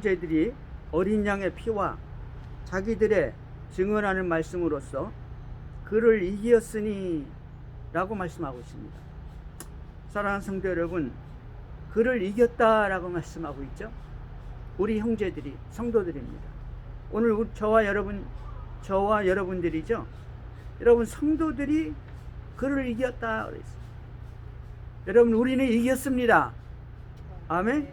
형제들이 어린 양의 피와 자기들의 증언하는 말씀으로써 그를 이기었으니 라고 말씀하고 있습니다. 사랑하는 성도 여러분, 그를 이겼다라고 말씀하고 있죠. 우리 형제들이, 성도들입니다. 오늘 저와 여러분들이죠. 여러분 성도들이 그를 이겼다 그랬어요. 여러분, 우리는 이겼습니다. 아멘.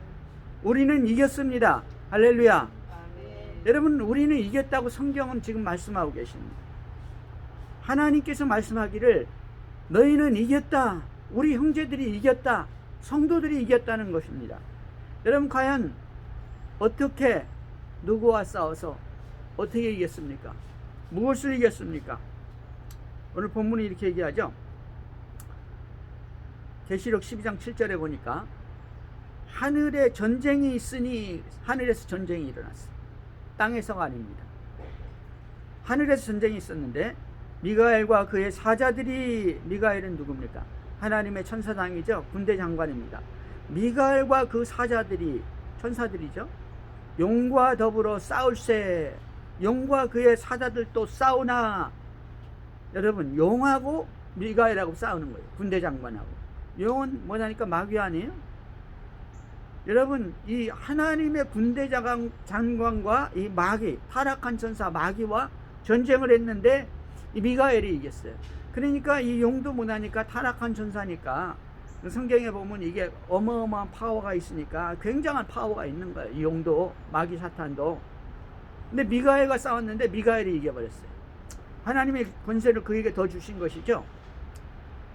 우리는 이겼습니다. 할렐루야. 아멘. 여러분, 우리는 이겼다고 성경은 지금 말씀하고 계십니다. 하나님께서 말씀하기를 너희는 이겼다. 우리 형제들이 이겼다. 성도들이 이겼다는 것입니다. 여러분, 과연 어떻게, 누구와 싸워서 어떻게 이겼습니까? 무엇을 이겼습니까? 오늘 본문이 이렇게 얘기하죠. 계시록 12장 7절에 보니까 하늘에 전쟁이 있으니, 하늘에서 전쟁이 일어났어요. 땅에서가 아닙니다. 하늘에서 전쟁이 있었는데 미가엘과 그의 사자들이, 미가엘은 누굽니까? 하나님의 천사장이죠. 군대 장관입니다. 미가엘과 그 사자들이, 천사들이죠. 용과 더불어 싸울세. 용과 그의 사자들도 싸우나. 여러분, 용하고 미가엘하고 싸우는 거예요. 군대 장관하고. 용은 뭐냐니까 마귀 아니에요? 여러분, 이 하나님의 군대 장관과 이 마귀, 타락한 천사 마귀와 전쟁을 했는데 이 미가엘이 이겼어요. 그러니까 이 용도 뭐냐니까 타락한 천사니까 성경에 보면 이게 어마어마한 파워가 있으니까 굉장한 파워가 있는 거예요. 이 용도, 마귀 사탄도. 근데 미가엘과 싸웠는데 미가엘이 이겨버렸어요. 하나님의 권세를 그에게 더 주신 것이죠.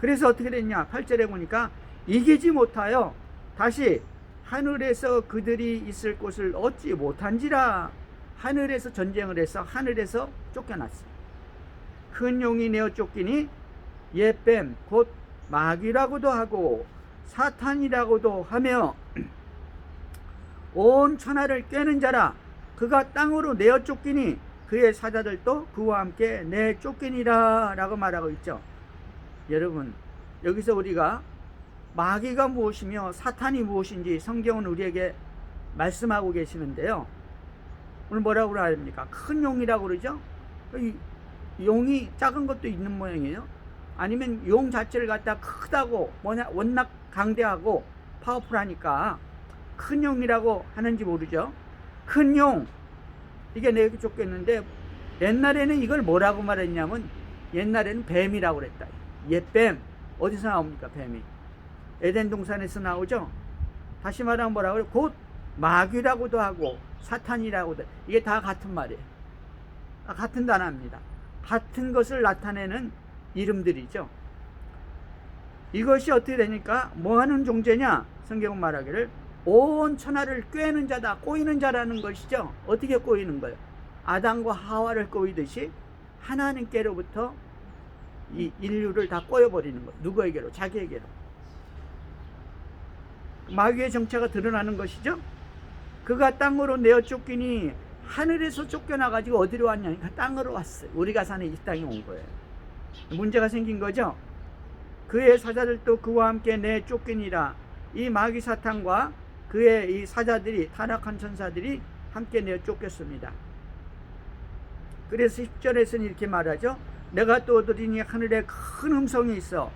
그래서 어떻게 됐냐? 8절에 보니까 이기지 못하여 다시 하늘에서 그들이 있을 곳을 얻지 못한지라. 하늘에서 전쟁을 해서 하늘에서 쫓겨났어요. 큰 용이 내어 쫓기니 옛뱀 곧 마귀라고도 하고 사탄이라고도 하며 온 천하를 꿰는 자라. 그가 땅으로 내어 쫓기니 그의 사자들도 그와 함께 내 쫓기니라 라고 말하고 있죠. 여러분, 여기서 우리가 마귀가 무엇이며 사탄이 무엇인지 성경은 우리에게 말씀하고 계시는데요. 오늘 뭐라고 그래야 됩니까? 큰 용이라고 그러죠. 용이 작은 것도 있는 모양이에요. 아니면 용 자체를 갖다 크다고, 워낙 강대하고 파워풀하니까 큰 용이라고 하는지 모르죠. 큰 용, 이게 내게 쫓겼는데 옛날에는 이걸 뭐라고 말했냐면, 옛날에는 뱀이라고 그랬다. 옛뱀. 어디서 나옵니까? 뱀이 에덴 동산에서 나오죠. 다시 말하면 뭐라고 그래요? 곧 마귀라고도 하고 사탄이라고도. 이게 다 같은 말이에요. 같은 단어입니다. 같은 것을 나타내는 이름들이죠. 이것이 어떻게 되니까 뭐하는 존재냐? 성경은 말하기를 온 천하를 꿰는 자다. 꼬이는 자라는 것이죠. 어떻게 꼬이는 거예요? 아담과 하와를 꼬이듯이 하나님께로부터 이 인류를 다 꼬여버리는 것. 누구에게로? 자기에게로. 마귀의 정체가 드러나는 것이죠. 그가 땅으로 내어 쫓기니, 하늘에서 쫓겨나가지고 어디로 왔냐니까 땅으로 왔어요. 우리가 사는 이 땅에 온 거예요. 문제가 생긴 거죠. 그의 사자들도 그와 함께 내 쫓기니라. 이 마귀 사탄과 그의 이 사자들이, 타락한 천사들이 함께 내어 쫓겼습니다. 그래서 10절에서는 이렇게 말하죠. 내가 또 들으니 하늘에 큰 음성이 있어.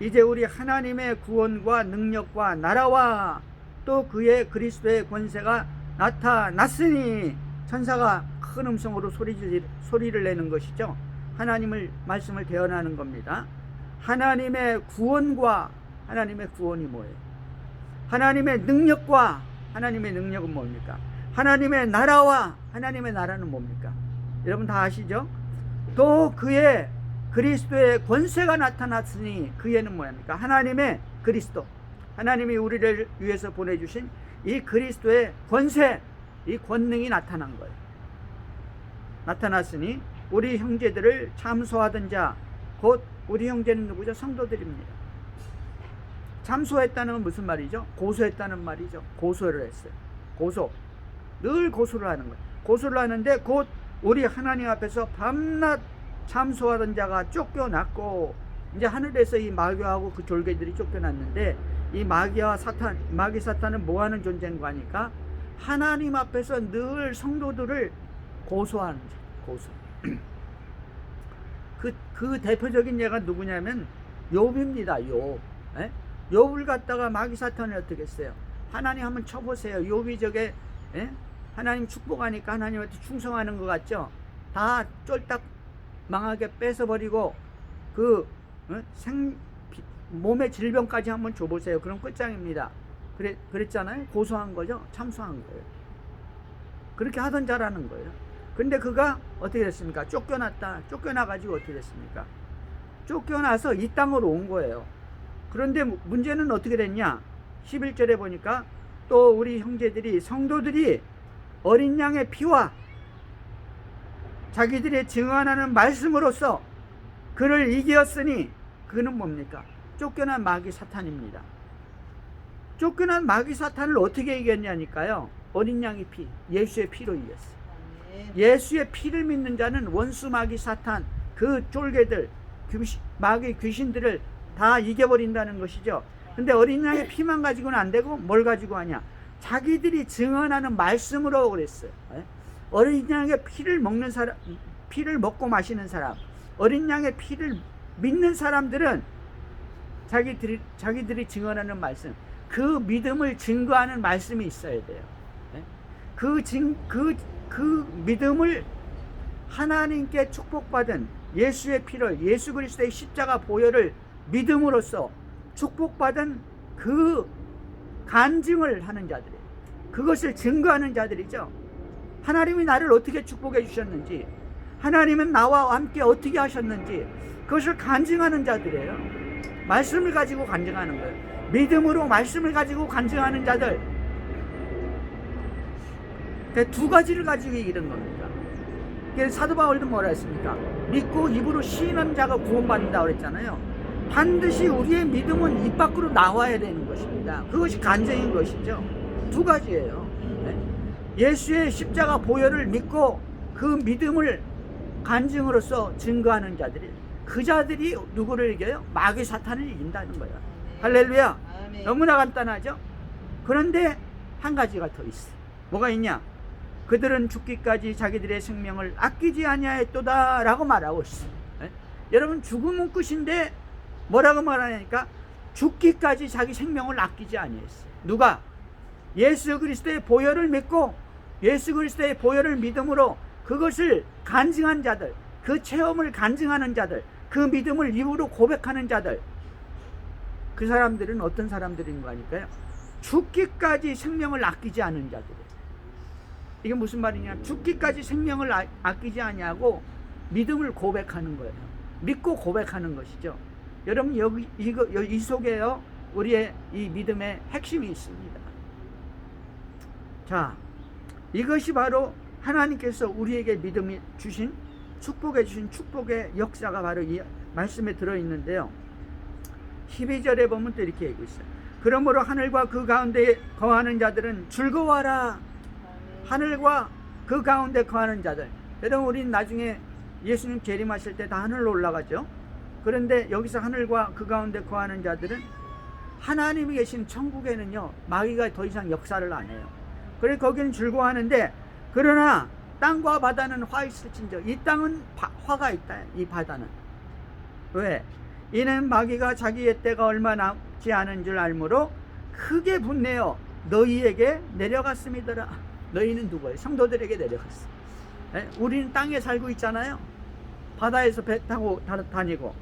이제 우리 하나님의 구원과 능력과 나라와 또 그의 그리스도의 권세가 나타났으니. 천사가 큰 음성으로 소리를 내는 것이죠. 하나님의 말씀을 대언하는 겁니다. 하나님의 구원과, 하나님의 구원이 뭐예요? 하나님의 능력과, 하나님의 능력은 뭡니까? 하나님의 나라와, 하나님의 나라는 뭡니까? 여러분 다 아시죠? 또 그의 그리스도의 권세가 나타났으니, 그에는 뭐입니까? 하나님의 그리스도, 하나님이 우리를 위해서 보내주신 이 그리스도의 권세, 이 권능이 나타난 거예요. 나타났으니 우리 형제들을 참소하던 자, 곧 우리 형제는 누구죠? 성도들입니다. 참소했다는 건 무슨 말이죠? 고소했다는 말이죠. 고소를 했어요. 고소, 늘 고소를 하는 거예요. 고소를 하는데 곧 우리 하나님 앞에서 밤낮 참소하던 자가 쫓겨났고, 이제 하늘에서 이 마귀하고 그 졸개들이 쫓겨났는데, 이 마귀와 사탄, 마귀 사탄은 뭐하는 존재인가 하니까 하나님 앞에서 늘 성도들을 고소하는 자, 고소. 그 대표적인 예가 누구냐면 욥입니다. 욥. 예? 욥을 갖다가 마귀 사탄이 어떻게 했어요? 하나님 한번 쳐보세요. 욥이 저게 예? 하나님 축복하니까 하나님한테 충성하는 것 같죠? 다 쫄딱 망하게 뺏어버리고 그 몸의 질병까지 한번 줘보세요. 그럼 끝장입니다. 그랬잖아요. 고소한 거죠. 참소한 거예요. 그렇게 하던 자라는 거예요. 근데 그가 어떻게 됐습니까? 쫓겨나가지고 어떻게 됐습니까? 쫓겨나서 이 땅으로 온 거예요. 그런데 문제는 어떻게 됐냐? 11절에 보니까 또 우리 형제들이, 성도들이 어린 양의 피와 자기들의 증언하는 말씀으로써 그를 이겼으니, 그는 뭡니까? 쫓겨난 마귀 사탄입니다. 쫓겨난 마귀 사탄을 어떻게 이겼냐니까요. 어린 양의 피, 예수의 피로 이겼어요. 예수의 피를 믿는 자는 원수 마귀 사탄, 그 쫄개들, 마귀 귀신들을 다 이겨버린다는 것이죠. 근데 어린 양의 피만 가지고는 안 되고 뭘 가지고 하냐? 자기들이 증언하는 말씀으로 그랬어요. 어린 양의 피를 먹는 사람, 피를 먹고 마시는 사람, 어린 양의 피를 믿는 사람들은 자기들이 증언하는 말씀, 그 믿음을 증거하는 말씀이 있어야 돼요. 그 믿음을 하나님께 축복받은 예수의 피를, 예수 그리스도의 십자가 보혈을 믿음으로써 축복받은 그 간증을 하는 자들이에요. 그것을 증거하는 자들이죠. 하나님이 나를 어떻게 축복해 주셨는지, 하나님은 나와 함께 어떻게 하셨는지, 그것을 간증하는 자들이에요. 말씀을 가지고 간증하는 거예요. 믿음으로 말씀을 가지고 간증하는 자들. 두 가지를 가지고 이런 겁니다. 사도 바울도 뭐라 했습니까? 믿고 입으로 시인하는 자가 구원받는다고 그랬잖아요. 반드시 우리의 믿음은 입 밖으로 나와야 되는 것입니다. 그것이 간증인 것이죠. 두 가지예요. 예수의 십자가 보혈을 믿고 그 믿음을 간증으로써 증거하는 자들이, 그 자들이 누구를 이겨요? 마귀 사탄을 이긴다는 거예요. 할렐루야. 너무나 간단하죠. 그런데 한 가지가 더 있어. 뭐가 있냐? 그들은 죽기까지 자기들의 생명을 아끼지 아니하였도다 라고 말하고 있어. 여러분, 죽음은 끝인데 뭐라고 말하냐니까 죽기까지 자기 생명을 아끼지 아니했어요. 누가? 예수 그리스도의 보혈을 믿고 예수 그리스도의 보혈을 믿음으로 그것을 간증한 자들, 그 체험을 간증하는 자들, 그 믿음을 입으로 고백하는 자들, 그 사람들은 어떤 사람들인 거 아닐까요? 죽기까지 생명을 아끼지 않은 자들이에요. 이게 무슨 말이냐? 죽기까지 생명을 아끼지 아니하고 믿음을 고백하는 거예요. 믿고 고백하는 것이죠. 여러분, 이 속에요, 우리의 이 믿음의 핵심이 있습니다. 자, 이것이 바로 하나님께서 우리에게 믿음이 주신, 축복해 주신 축복의 역사가 바로 이 말씀에 들어있는데요. 12절에 보면 또 이렇게 얘기하고 있어요. 그러므로 하늘과 그 가운데 거하는 자들은 즐거워하라. 하늘과 그 가운데 거하는 자들. 여러분, 우리는 나중에 예수님 재림하실 때 다 하늘로 올라가죠. 그런데 여기서 하늘과 그 가운데 거하는 자들은 하나님이 계신 천국에는요, 마귀가 더 이상 역사를 안 해요. 그래서 거기는 즐거워하는데, 그러나 땅과 바다는 화 있을진저, 이 땅은 화가 있다. 이 바다는 왜? 이는 마귀가 자기의 때가 얼마 남지 않은 줄 알므로 크게 분내어 너희에게 내려갔음이더라. 너희는 누구예요? 성도들에게 내려갔어. 우리는 땅에 살고 있잖아요. 바다에서 배 타고 다니고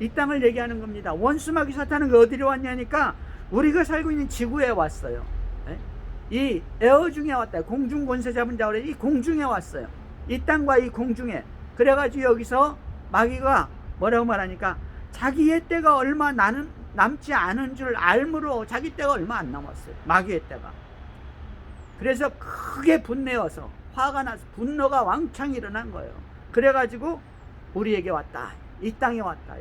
이 땅을 얘기하는 겁니다. 원수 마귀 사탄은 어디로 왔냐니까 우리가 살고 있는 지구에 왔어요. 이 에어 중에 왔다. 공중 권세 잡은 자, 이 공중에 왔어요. 이 땅과 이 공중에. 그래가지고 여기서 마귀가 뭐라고 말하니까 자기의 때가 얼마 남지 않은 줄 알므로, 자기 때가 얼마 안 남았어요. 마귀의 때가. 그래서 크게 분내어서 화가 나서 분노가 왕창 일어난 거예요. 그래가지고 우리에게 왔다. 이 땅에 왔다.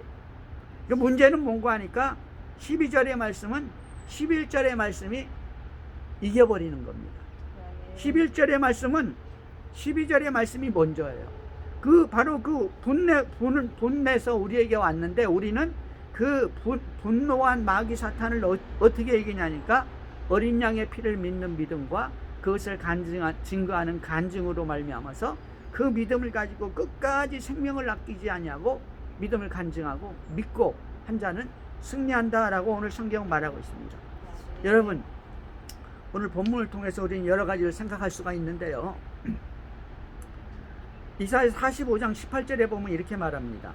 그 문제는 뭔가 하니까 12절의 말씀은 11절의 말씀이 이겨버리는 겁니다. 11절의 말씀은 12절의 말씀이 먼저예요. 바로 그 분내서 우리에게 왔는데, 우리는 그 분노한 마귀 사탄을 어떻게 이기냐니까 어린 양의 피를 믿는 믿음과 그것을 증거하는 간증으로 말미암아서 그 믿음을 가지고 끝까지 생명을 아끼지 아니하고 믿음을 간증하고 믿고 한 자는 승리한다라고 오늘 성경은 말하고 있습니다. 여러분, 오늘 본문을 통해서 우리는 여러 가지를 생각할 수가 있는데요. 이사야 45장 18절에 보면 이렇게 말합니다.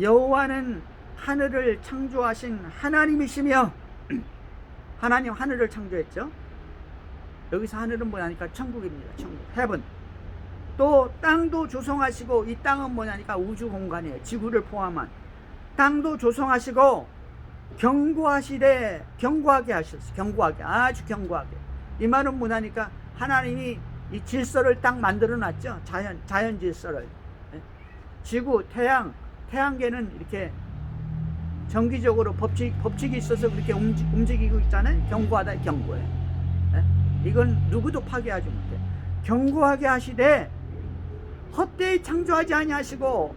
여호와는 하늘을 창조하신 하나님이시며, 하나님 하늘을 창조했죠. 여기서 하늘은 뭐냐니까 천국입니다. 천국, 헤븐. 또 땅도 조성하시고, 이 땅은 뭐냐니까 우주 공간이에요. 지구를 포함한 땅도 조성하시고 경고하시되, 경고하게 하셨어요. 경고하게, 아주 경고하게. 이 말은 뭐냐니까 하나님이 이 질서를 딱 만들어 놨죠. 자연 질서를. 지구, 태양계는 이렇게 정기적으로 법칙이 있어서 그렇게 움직이고 있잖아요. 경고하다, 경고해. 이건 누구도 파괴하지 못해. 경고하게 하시되 헛되이 창조하지 아니하시고,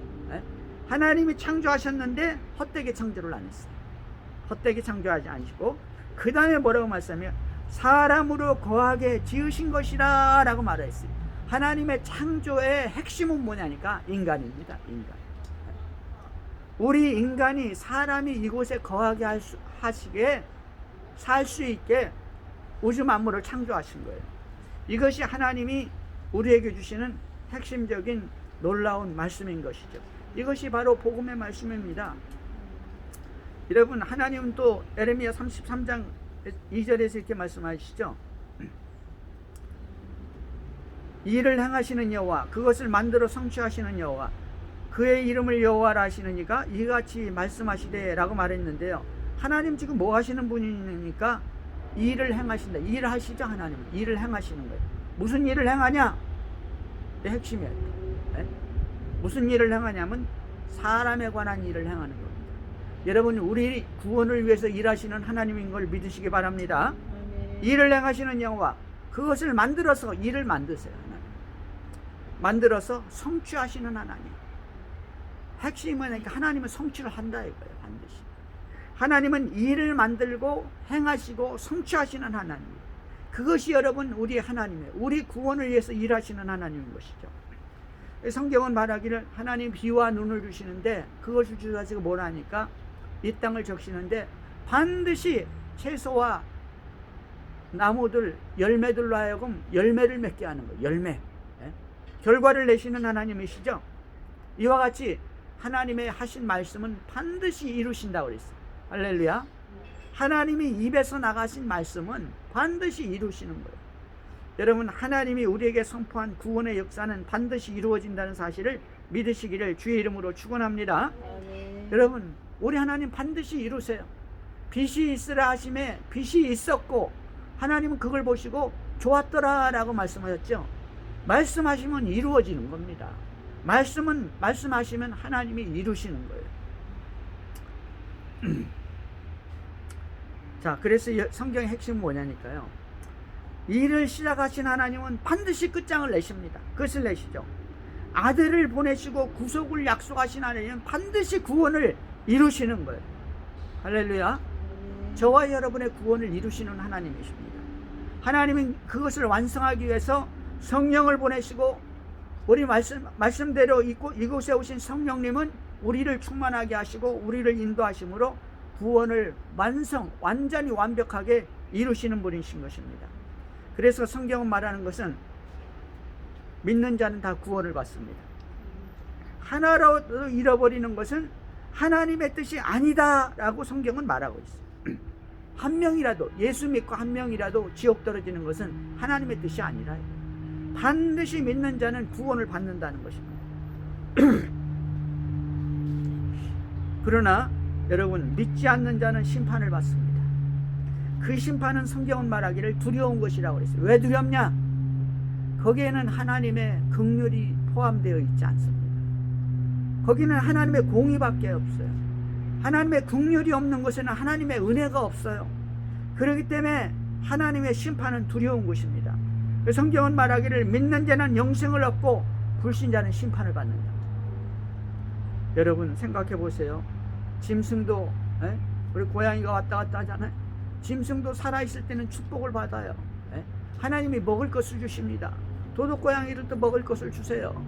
하나님이 창조하셨는데 헛되게 창조를 안 했어요. 헛되게 창조하지 않으시고, 그 다음에 뭐라고 말씀하면 사람으로 거하게 지으신 것이라 라고 말했어요. 하나님의 창조의 핵심은 뭐냐니까 인간입니다. 인간. 우리 인간이, 사람이 이곳에 거하게 하시게, 살 수 있게 우주 만물을 창조하신 거예요. 이것이 하나님이 우리에게 주시는 핵심적인 놀라운 말씀인 것이죠. 이것이 바로 복음의 말씀입니다. 여러분, 하나님은 또 에레미야 33장 2절에서 이렇게 말씀하시죠. 이를 행하시는 여호와, 그것을 만들어 성취하시는 여호와, 그의 이름을 여호와라 하시는 이가 이같이 말씀하시되 라고 말했는데요. 하나님 지금 뭐 하시는 분이니까 일을 행하신다. 일을 하시죠. 하나님은 일을 행하시는 거예요. 무슨 일을 행하냐? 핵심이에요. 네? 무슨 일을 행하냐면 사람에 관한 일을 행하는 겁니다. 여러분, 우리 구원을 위해서 일하시는 하나님인 걸 믿으시기 바랍니다. 일을 행하시는 여호와, 그것을 만들어서, 일을 만드세요. 하나님 만들어서 성취하시는 하나님. 핵심은 하나님은 성취를 한다 이거예요. 반드시 하나님은 일을 만들고 행하시고 성취하시는 하나님. 그것이 여러분 우리 하나님이에요. 우리 구원을 위해서 일하시는 하나님인 것이죠. 성경은 말하기를 하나님 비와 눈을 주시는데 그것을 주셔서 뭘 하니까 이 땅을 적시는데 반드시 채소와 나무들, 열매들로 하여금 열매를 맺게 하는 거예요. 열매. 결과를 내시는 하나님이시죠. 이와 같이 하나님의 하신 말씀은 반드시 이루신다고 그랬어요. 할렐루야. 하나님이 입에서 나가신 말씀은 반드시 이루시는 거예요. 여러분, 하나님이 우리에게 선포한 구원의 역사는 반드시 이루어진다는 사실을 믿으시기를 주의 이름으로 축원합니다. 여러분, 우리 하나님 반드시 이루세요. 빛이 있으라 하심에 빛이 있었고 하나님은 그걸 보시고 좋았더라 라고 말씀하셨죠. 말씀하시면 이루어지는 겁니다. 말씀하시면 하나님이 이루시는 거예요. 자, 그래서 성경의 핵심은 뭐냐니까요. 일을 시작하신 하나님은 반드시 끝장을 내십니다. 그것을 내시죠. 아들을 보내시고 구속을 약속하신 하나님은 반드시 구원을 이루시는 거예요. 할렐루야. 저와 여러분의 구원을 이루시는 하나님이십니다. 하나님은 그것을 완성하기 위해서 성령을 보내시고, 우리 말씀대로 이곳에 오신 성령님은 우리를 충만하게 하시고 우리를 인도하심으로 구원을 완전히 완벽하게 이루시는 분이신 것입니다. 그래서 성경은 말하는 것은 믿는 자는 다 구원을 받습니다. 하나라도 잃어버리는 것은 하나님의 뜻이 아니다 라고 성경은 말하고 있어요. 한 명이라도, 예수 믿고 한 명이라도 지옥 떨어지는 것은 하나님의 뜻이 아니라 반드시 믿는 자는 구원을 받는다는 것입니다. 그러나 여러분, 믿지 않는 자는 심판을 받습니다. 그 심판은 성경은 말하기를 두려운 것이라고 그랬어요. 왜 두렵냐? 거기에는 하나님의 긍휼이 포함되어 있지 않습니다. 거기는 하나님의 공의밖에 없어요. 하나님의 긍휼이 없는 곳에는 하나님의 은혜가 없어요. 그렇기 때문에 하나님의 심판은 두려운 것입니다. 성경은 말하기를 믿는 자는 영생을 얻고 불신자는 심판을 받는다. 여러분 생각해 보세요. 짐승도, 우리 고양이가 왔다 갔다 하잖아요. 짐승도 살아있을 때는 축복을 받아요. 하나님이 먹을 것을 주십니다. 도둑고양이들도 먹을 것을 주세요.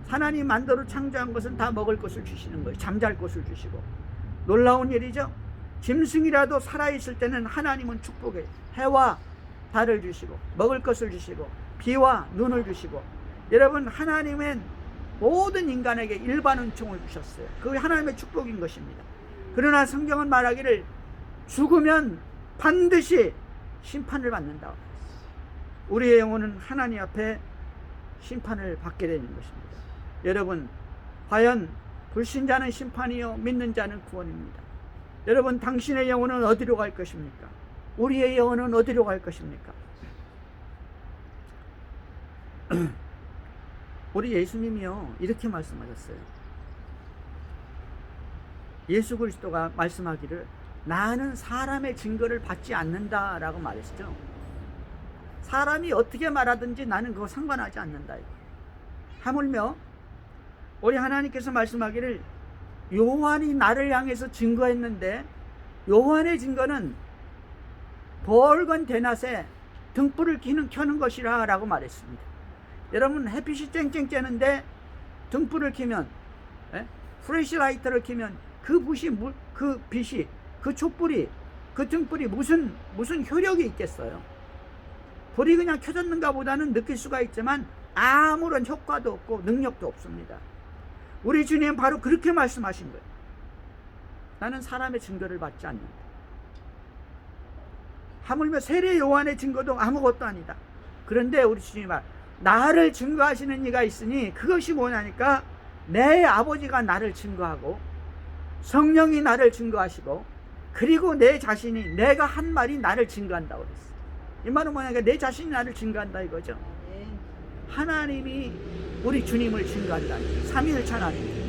하나님 만들어 창조한 것은 다 먹을 것을 주시는 거예요. 잠잘 것을 주시고. 놀라운 일이죠. 짐승이라도 살아있을 때는 하나님은 축복해 해와 달을 주시고 먹을 것을 주시고 비와 눈을 주시고, 여러분 하나님은 모든 인간에게 일반 은총을 주셨어요. 그게 하나님의 축복인 것입니다. 그러나 성경은 말하기를 죽으면 반드시 심판을 받는다. 우리의 영혼은 하나님 앞에 심판을 받게 되는 것입니다. 여러분, 과연 불신자는 심판이요 믿는 자는 구원입니다. 여러분, 당신의 영혼은 어디로 갈 것입니까? 우리의 영혼은 어디로 갈 것입니까? 우리 예수님이요 이렇게 말씀하셨어요. 예수 그리스도가 말씀하기를 나는 사람의 증거를 받지 않는다 라고 말했죠. 사람이 어떻게 말하든지 나는 그거 상관하지 않는다. 하물며 우리 하나님께서 말씀하기를 요한이 나를 향해서 증거했는데, 요한의 증거는 벌건 대낮에 등불을 켜는 것이라 라고 말했습니다. 여러분, 햇빛이 쨍쨍 쬐는데 등불을 켜면, 플래시라이트를 켜면 그 빛이, 그 촛불이, 그 등불이 무슨 효력이 있겠어요? 불이 그냥 켜졌는가 보다는 느낄 수가 있지만 아무런 효과도 없고 능력도 없습니다. 우리 주님 바로 그렇게 말씀하신 거예요. 나는 사람의 증거를 받지 않는다. 하물며 세례 요한의 증거도 아무것도 아니다. 그런데 우리 주님이 나를 증거하시는 이가 있으니 그것이 뭐냐니까 내 아버지가 나를 증거하고 성령이 나를 증거하시고 그리고 내 자신이 내가 한 말이 나를 증거한다고 그랬어요. 이 말은 뭐냐니까 내 자신이 나를 증거한다 이거죠. 하나님이 우리 주님을 증거한다. 삼위일체 하나님.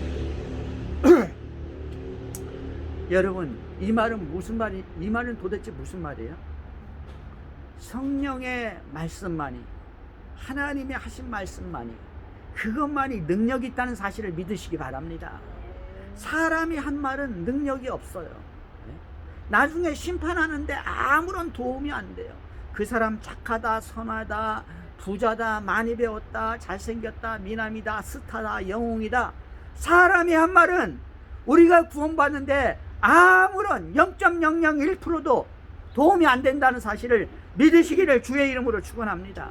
여러분, 이 말은 무슨 말이? 이 말은 도대체 무슨 말이에요? 성령의 말씀만이, 하나님이 하신 말씀만이, 그것만이 능력이 있다는 사실을 믿으시기 바랍니다. 사람이 한 말은 능력이 없어요. 나중에 심판하는데 아무런 도움이 안 돼요. 그 사람 착하다, 선하다, 부자다, 많이 배웠다, 잘생겼다, 미남이다, 스타다, 영웅이다. 사람이 한 말은 우리가 구원받는데 아무런 0.001%도 도움이 안 된다는 사실을 믿으시기를 주의 이름으로 축원합니다.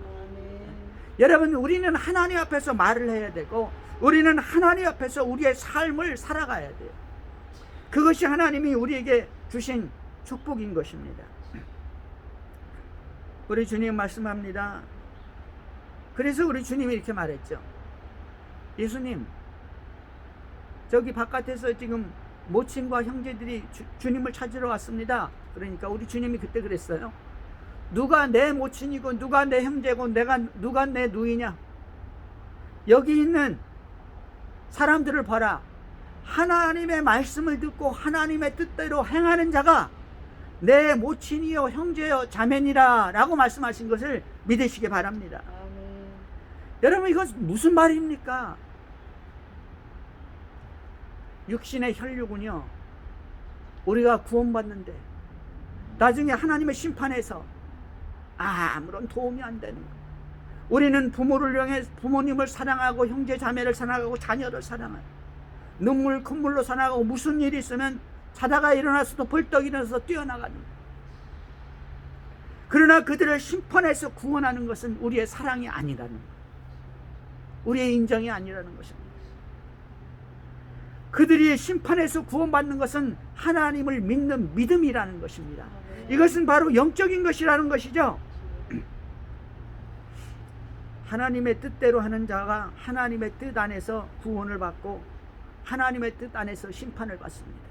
여러분, 우리는 하나님 앞에서 말을 해야 되고 우리는 하나님 앞에서 우리의 삶을 살아가야 돼요. 그것이 하나님이 우리에게 주신 축복인 것입니다. 우리 주님 말씀합니다. 그래서 우리 주님이 이렇게 말했죠. 예수님, 저기 바깥에서 지금 모친과 형제들이 주님을 찾으러 왔습니다. 그러니까 우리 주님이 그때 그랬어요. 누가 내 모친이고 누가 내 형제고 누가 내 누이냐? 여기 있는 사람들을 봐라. 하나님의 말씀을 듣고 하나님의 뜻대로 행하는 자가 내 모친이요 형제요 자매니라 라고 말씀하신 것을 믿으시기 바랍니다. 아멘. 여러분, 이건 무슨 말입니까? 육신의 혈육은요 우리가 구원받는데 나중에 하나님의 심판에서 아무런 도움이 안 되는 거예요. 우리는 부모를 향해 부모님을 사랑하고 형제 자매를 사랑하고 자녀를 사랑해요. 눈물 콧물로 사랑하고 무슨 일이 있으면 자다가 일어나서도 벌떡 일어나서 뛰어나가는 거예요. 그러나 그들을 심판해서 구원하는 것은 우리의 사랑이 아니라는 거예요. 우리의 인정이 아니라는 것입니다. 그들이 심판에서 구원받는 것은 하나님을 믿는 믿음이라는 것입니다. 이것은 바로 영적인 것이라는 것이죠. 하나님의 뜻대로 하는 자가 하나님의 뜻 안에서 구원을 받고 하나님의 뜻 안에서 심판을 받습니다.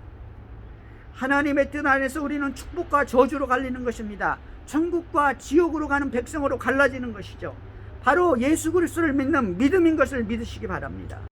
하나님의 뜻 안에서 우리는 축복과 저주로 갈리는 것입니다. 천국과 지옥으로 가는 백성으로 갈라지는 것이죠. 바로 예수 그리스도를 믿는 믿음인 것을 믿으시기 바랍니다.